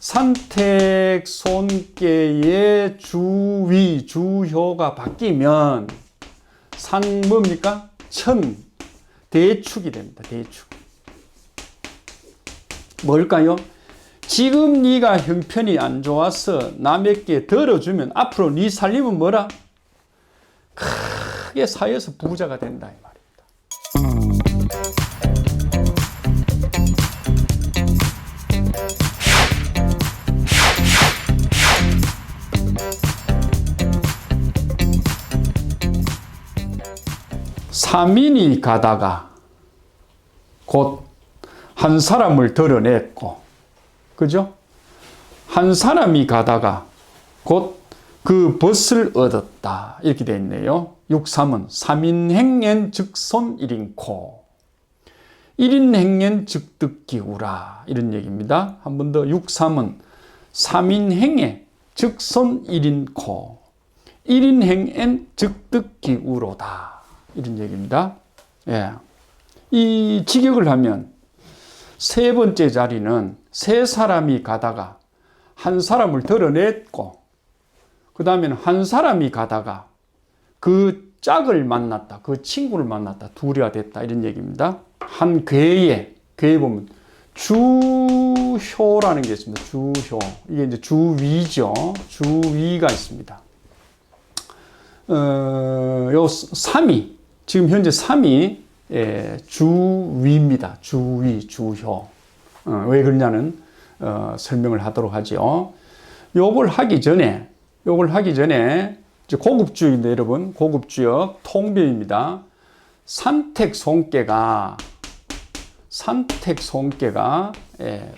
산택 손께의 주위, 주효가 바뀌면 산 뭡니까? 천, 대축이 됩니다. 대축. 뭘까요? 지금 네가 형편이 안 좋아서 남에게 덜어주면 앞으로 네 살림은 뭐라? 크게 쌓여서 부자가 된다 이 말입니다. 삼인이 가다가 곧 한 사람을 드러냈고, 그죠? 한 사람이 가다가 곧 그 벗을 얻었다. 이렇게 되어 있네요. 6.3은 삼인행엔 즉손 일인코. 1인행엔 즉득기우라. 이런 얘기입니다. 한 번 더 6.3은 삼인행에 즉손 일인코. 1인행엔 즉득기우로다. 이런 얘기입니다. 예. 이 직역을 하면 세 번째 자리는 세 사람이 가다가 한 사람을 드러냈고, 그 다음에는 한 사람이 가다가 그 짝을 만났다, 그 친구를 만났다, 둘이가 됐다, 이런 얘기입니다. 한 괴에 보면 주효라는 게 있습니다. 주효. 이게 이제 주위죠. 주위가 있습니다. 요 3위, 지금 현재 3위 주위입니다. 주위, 주효. 왜 그러냐는 설명을 하도록 하죠. 요걸 하기 전에 이제 고급주역인데 여러분, 고급주역 통배입니다. 산택 손께가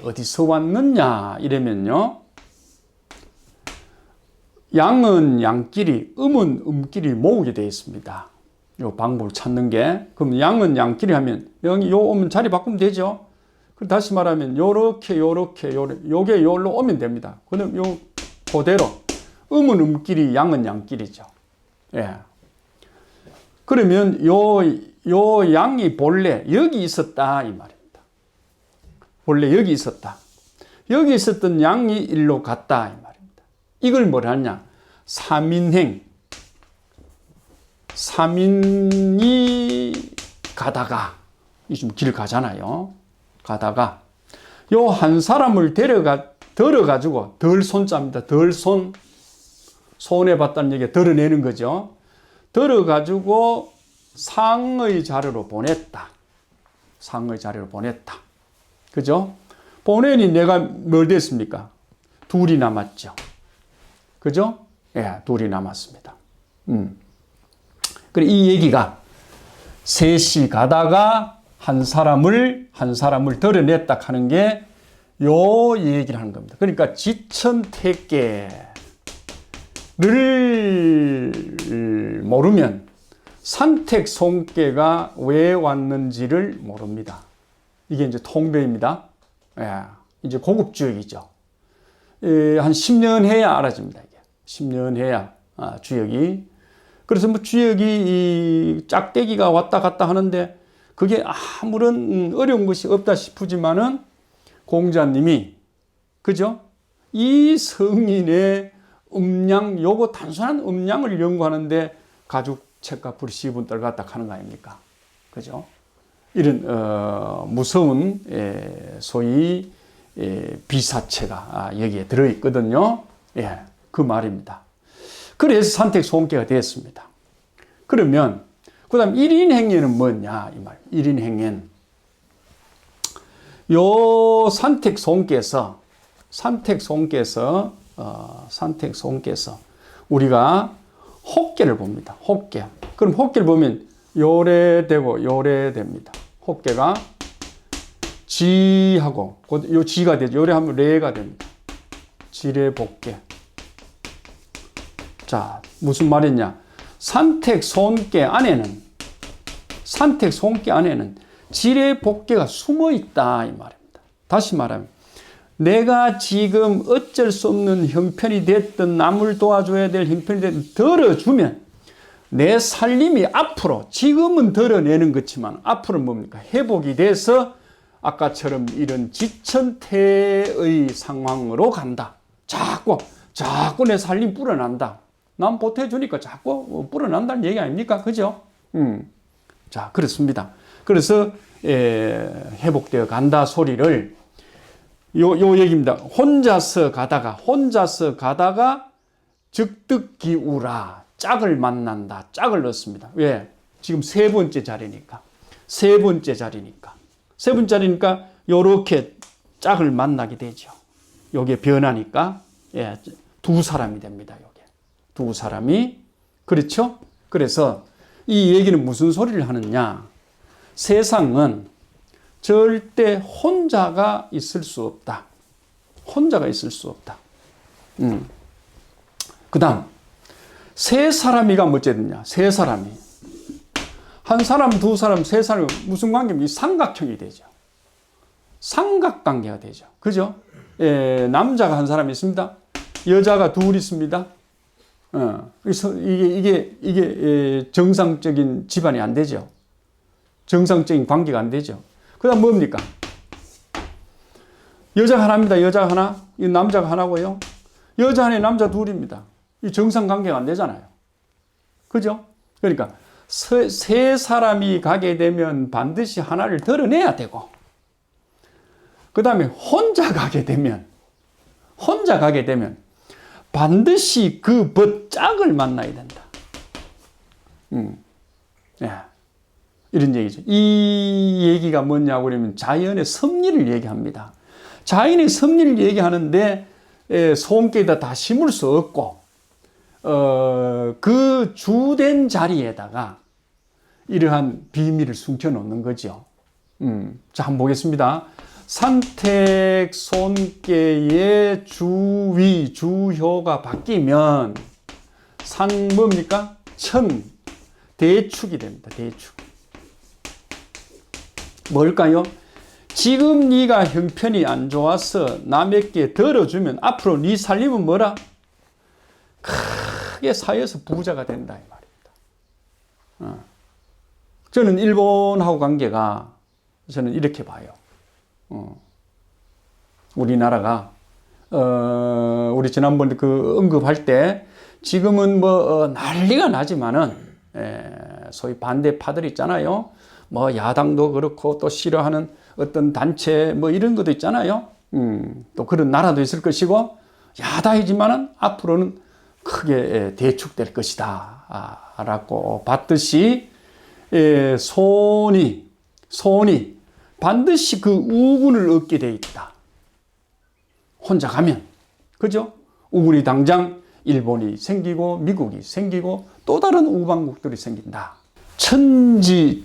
어디서 왔느냐 이러면요, 양은 양끼리, 음은 음끼리 모으게 되어 있습니다. 요 방법을 찾는 게, 그럼 양은 양끼리 하면 여기 요 오면 자리 바꾸면 되죠. 그럼 다시 말하면 요게 요로 오면 됩니다. 그럼 요 그대로 음은 음끼리, 양은 양끼리죠. 예. 그러면 요 양이 본래 여기 있었다 이 말입니다. 본래 여기 있었다. 여기 있었던 양이 일로 갔다 이 말입니다. 이걸 뭘 하냐? 삼인이 가다가, 이 좀 길 가잖아요. 가다가 요 한 사람을 들어가지고, 덜 손자입니다. 덜 손. 손해 봤다는 얘기가 드러내는 거죠. 들어가지고 상의 자리로 보냈다. 상의 자리로 보냈다. 그죠? 보내니 내가 뭘 됐습니까? 둘이 남았죠. 그죠? 예, 둘이 남았습니다. 그래, 이 얘기가 셋이 가다가 한 사람을 드러냈다 하는 게 요 얘기를 하는 겁니다. 그러니까 지천택계를 모르면 산택 손께가 왜 왔는지를 모릅니다. 이게 이제 통배입니다. 예, 이제 고급주역이죠. 한 10년 해야 알아집니다. 이게 10년 해야 주역이. 그래서 뭐 주역이 이 짝대기가 왔다 갔다 하는데 그게 아무런 어려운 것이 없다 싶지만은 공자님이, 그죠? 이 성인의 음양, 요거 단순한 음양을 연구하는데 가죽 책과 불시분 떨갔다 하는 거 아닙니까? 그죠? 이런 무서운 소위 비사체가 여기에 들어있거든요. 예, 그 말입니다. 그래서 산택 손께가 됐습니다. 그러면 그 다음 1인행예는 뭐냐 이 말. 1인행예는 요 산택 손께서 우리가 혹계를 봅니다. 혹계. 그럼 혹계를 보면 요래되고 요래됩니다. 혹계가 지하고 요 지가 되죠. 요래하면 레가 됩니다. 지레복계. 자, 무슨 말이냐? 산택 손께 안에는 지레복계가 숨어 있다 이 말입니다. 다시 말하면 내가 지금 어쩔 수 없는 형편이 됐든 남을 도와줘야 될 형편이 됐든 덜어주면 내 살림이 앞으로, 지금은 덜어내는 거지만 앞으로 뭡니까? 회복이 돼서 아까처럼 이런 지천태의 상황으로 간다. 자꾸 내 살림 불어난다. 남 보태주니까 자꾸 불어난다는 얘기 아닙니까? 그죠? 자, 그렇습니다. 그래서 회복되어 간다 소리를 요 얘기입니다. 혼자서 가다가 즉득기우라. 짝을 만난다. 짝을 넣습니다. 왜? 지금 세 번째 자리니까 요렇게 짝을 만나게 되죠. 요게 변하니까 두 사람이 됩니다. 요게 두 사람이. 그렇죠? 그래서 이 얘기는 무슨 소리를 하느냐? 세상은 절대 혼자가 있을 수 없다. 그 다음 세 사람이가 뭐쨌느냐? 세 사람이 한 사람, 두 사람, 세 사람이 무슨 관계입니까? 삼각형이 되죠. 삼각관계가 되죠. 그죠? 남자가 한 사람이 있습니다. 여자가 둘 있습니다. 그래서 이게 정상적인 집안이 안 되죠. 정상적인 관계가 안 되죠. 그 다음 뭡니까? 여자가 하나입니다. 여자가 하나, 이 남자가 하나고요. 여자 하나에 남자 둘입니다. 이 정상 관계가 안 되잖아요. 그죠? 그러니까 세 사람이 가게 되면 반드시 하나를 드러내야 되고, 그 다음에 혼자 가게 되면 반드시 그 짝을 만나야 된다. 이런 얘기죠. 이 얘기가 뭐냐고 그러면 자연의 섭리를 얘기합니다. 자연의 섭리를 얘기하는데 손길에다 다 심을 수 없고, 그 주된 자리에다가 이러한 비밀을 숨겨놓는 거죠. 자, 한번 보겠습니다. 산택 손께의 주위, 주효가 바뀌면 산 뭡니까? 천, 대축이 됩니다. 대축. 뭘까요? 지금 네가 형편이 안 좋아서 남에게 덜어주면 앞으로 네 살림은 뭐라? 크게 쌓여서 부자가 된다 이 말입니다. 저는 일본하고 관계가 저는 이렇게 봐요. 우리나라가 우리 지난번에 그 언급할 때 지금은 뭐 난리가 나지만은 소위 반대파들 있잖아요. 뭐 야당도 그렇고 또 싫어하는 어떤 단체 뭐 이런 것도 있잖아요. 또 그런 나라도 있을 것이고 야당이지만은 앞으로는 크게 대축될 것이다 라고 봤듯이 손이 반드시 그 우군을 얻게 돼 있다. 혼자 가면. 그죠? 우군이 당장 일본이 생기고 미국이 생기고 또 다른 우방국들이 생긴다.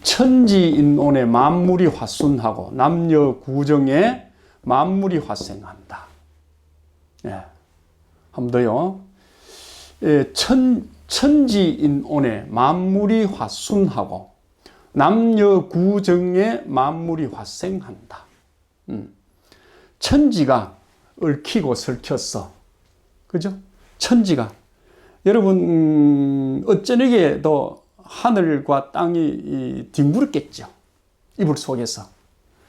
천지인온의 만물이 화순하고 남녀 구정에 만물이 화생한다. 한 번 더요. 천지인온의 만물이 화순하고 남녀 구정에 만물이 화생한다. 천지가 얽히고 설켰어. 그죠? 천지가. 여러분, 어쩌게도 하늘과 땅이 뒹굴었겠죠. 이불 속에서.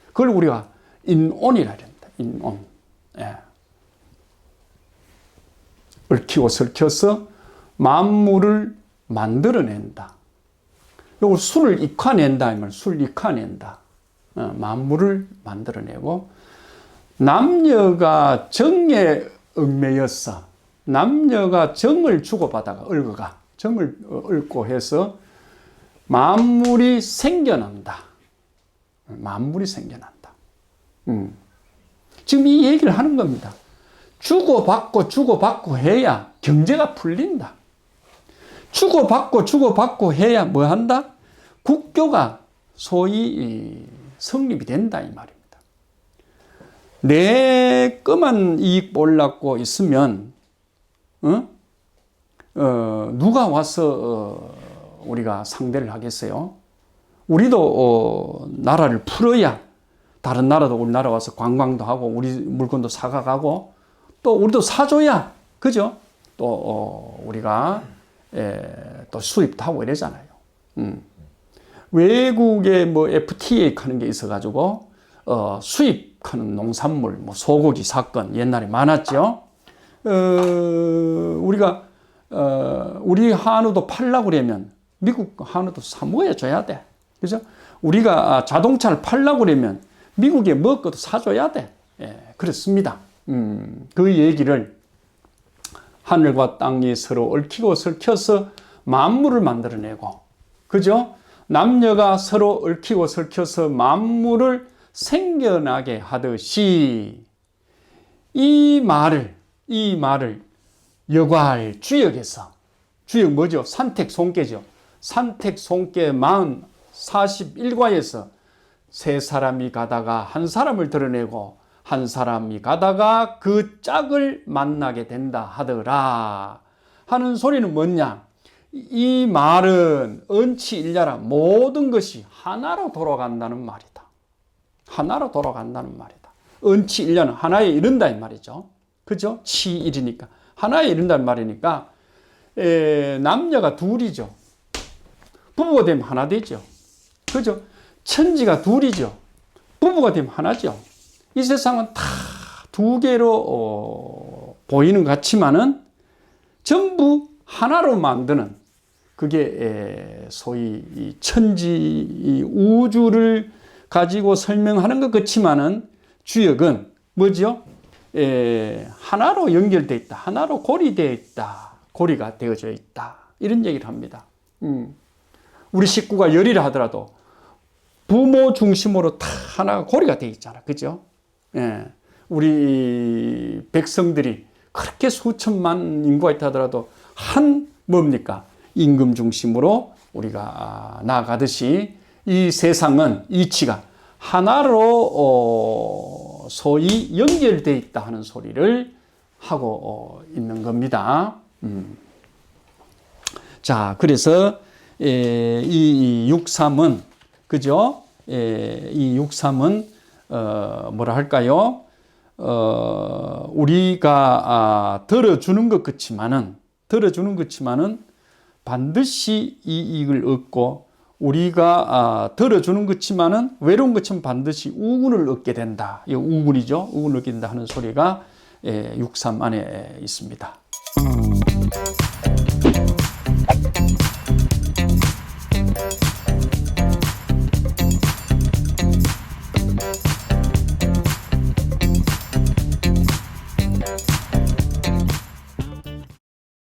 그걸 우리가 인온이라 합니다. 인온. 얽히고 설켜서 만물을 만들어낸다. 요걸 술을 익화낸다. 술 익화낸다. 만물을 만들어내고, 남녀가 정에 얽매였어. 남녀가 정을 주고받아가 얽어가. 정을 얽고 해서 만물이 생겨난다. 만물이 생겨난다. 지금 이 얘기를 하는 겁니다. 주고받고 해야 경제가 풀린다. 주고받고 해야 뭐 한다? 국교가 소위 성립이 된다 이 말입니다. 내 것만 이익 보려고 있으면 누가 와서 우리가 상대를 하겠어요? 우리도 나라를 풀어야 다른 나라도 우리나라 와서 관광도 하고 우리 물건도 사가가고 또 우리도 사줘야 그죠? 또 우리가 또 수입도 하고 이러잖아요. 외국에 뭐 FTA 하는 게 있어가지고 수입하는 농산물, 뭐 소고기 사건 옛날에 많았죠. 우리가 우리 한우도 팔려고 그러면 미국 한우도 사 먹어줘야 돼. 그죠? 우리가 자동차를 팔려고 그러면 미국에 먹을 것도 사줘야 돼. 예, 그렇습니다. 그 얘기를 하늘과 땅이 서로 얽히고 설켜서 만물을 만들어내고, 그죠? 남녀가 서로 얽히고 설켜서 만물을 생겨나게 하듯이 이 말을 여괄 주역에서, 주역 뭐죠? 산택송계죠. 산택송계 41과에서 세 사람이 가다가 한 사람을 드러내고 한 사람이 가다가 그 짝을 만나게 된다 하더라 하는 소리는 뭐냐? 이 말은 언치일야라 모든 것이 하나로 돌아간다는 말이다. 하나로 돌아간다는 말이다. 언치일야는 하나에 이른다 이 말이죠. 그죠? 치일이니까 하나에 이른다는 말이니까 남녀가 둘이죠. 부부가 되면 하나 되죠. 그죠? 천지가 둘이죠. 부부가 되면 하나죠. 이 세상은 다 두 개로 보이는 것 같지만은 전부 하나로 만드는, 그게 소위 이 천지 이 우주를 가지고 설명하는 것 같지만은 주역은 뭐죠? 하나로 연결되어 있다. 하나로 고리되어 있다. 고리가 되어져 있다. 이런 얘기를 합니다. 우리 식구가 열이라 하더라도 부모 중심으로 다 하나가 고리가 되어 있잖아. 그죠? 예. 우리 백성들이 그렇게 수천만 인구가 있다 하더라도 한 뭡니까? 임금 중심으로 우리가 나아가듯이 이 세상은 이치가 하나로 소위 연결되어 있다 하는 소리를 하고 있는 겁니다. 자, 그래서 이 6.3은 그죠? 이 6.3은 뭐라 할까요? 우리가 들어주는 것 같지만은 반드시 이익을 얻고, 우리가 들어주는 것지만은 외로운 것처럼 반드시 우군을 얻게 된다. 이 우군이죠. 우군을 얻게 된다 하는 소리가 6.3 안에 있습니다.